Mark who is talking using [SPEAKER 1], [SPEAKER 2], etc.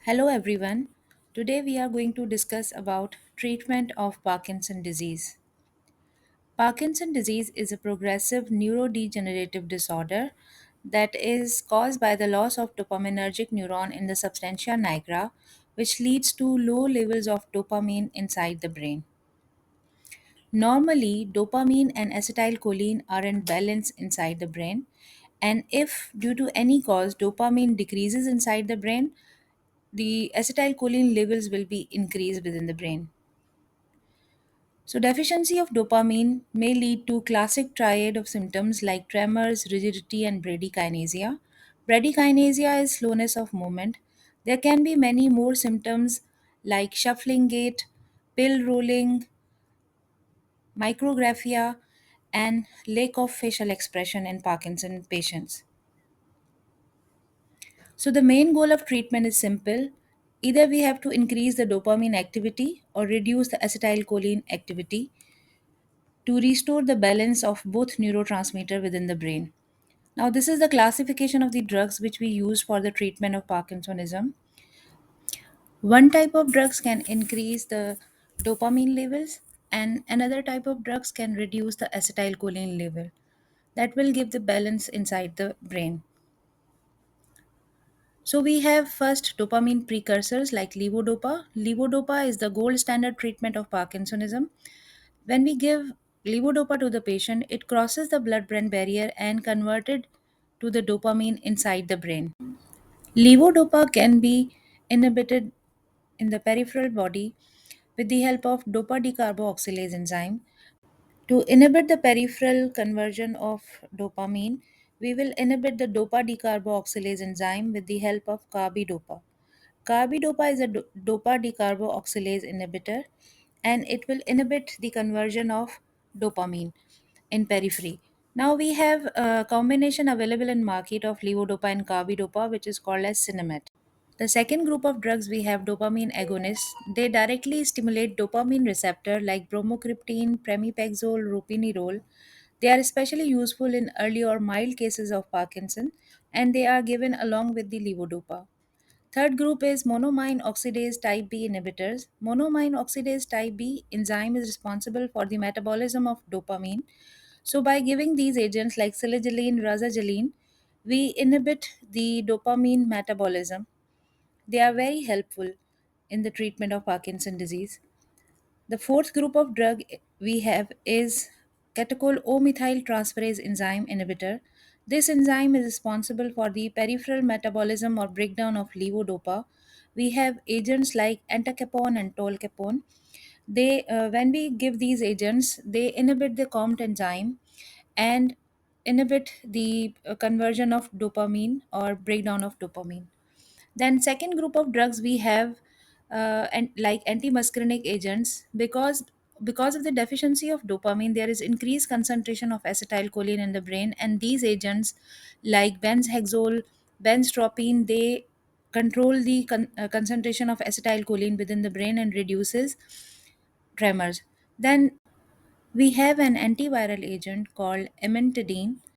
[SPEAKER 1] Hello everyone. Today we are going to discuss about treatment of Parkinson disease. Parkinson disease is a progressive neurodegenerative disorder that is caused by the loss of dopaminergic neuron in the substantia nigra, which leads to low levels of dopamine inside the brain. Normally, dopamine and acetylcholine are in balance inside the brain, and if due to any cause dopamine decreases inside the brain, the acetylcholine levels will be increased within the brain. So, deficiency of dopamine may lead to classic triad of symptoms like tremors, rigidity, and bradykinesia. Bradykinesia is slowness of movement. There can be many more symptoms like shuffling gait, pill rolling, micrographia, and lack of facial expression in Parkinson patients. So, the main goal of treatment is simple. Either we have to increase the dopamine activity or reduce the acetylcholine activity to restore the balance of both neurotransmitter within the brain. Now, this is the classification of the drugs which we use for the treatment of Parkinsonism. One type of drugs can increase the dopamine levels, and another type of drugs can reduce the acetylcholine level. That will give the balance inside the brain. So we have first dopamine precursors like levodopa. Levodopa is the gold standard treatment of Parkinsonism. When we give levodopa to the patient, it crosses the blood brain barrier and converted to the dopamine inside the brain. Levodopa can be inhibited in the peripheral body with the help of dopa decarboxylase enzyme. To inhibit the peripheral conversion of dopamine, we will inhibit the dopa decarboxylase enzyme with the help of carbidopa. Carbidopa is a dopa decarboxylase inhibitor, and it will inhibit the conversion of dopamine in periphery. Now we have a combination available in market of levodopa and carbidopa, which is called as Cinemet. The second group of drugs we have dopamine agonists. They directly stimulate dopamine receptor like bromocriptine, pramipexole, ropinirole. They are especially useful in early or mild cases of Parkinson, and they are given along with the levodopa. Third group is monoamine oxidase type B inhibitors. Monoamine oxidase type B enzyme is responsible for the metabolism of dopamine. So by giving these agents like siligeline, razageline, we inhibit the dopamine metabolism. They are very helpful in the treatment of Parkinson disease. The fourth group of drug we have is catechol O-methyl transferase enzyme inhibitor. This enzyme is responsible for the peripheral metabolism or breakdown of levodopa. We have agents like entacapone and tolcapone. When we give these agents, they inhibit the COMT enzyme and inhibit the conversion of dopamine or breakdown of dopamine. Then second group of drugs we have and like antimuscarinic agents because of the deficiency of dopamine there is increased concentration of acetylcholine in the brain, and these agents like benzhexol, benztropine, they control the concentration of acetylcholine within the brain and reduces tremors. Then we have an antiviral agent called amantadine.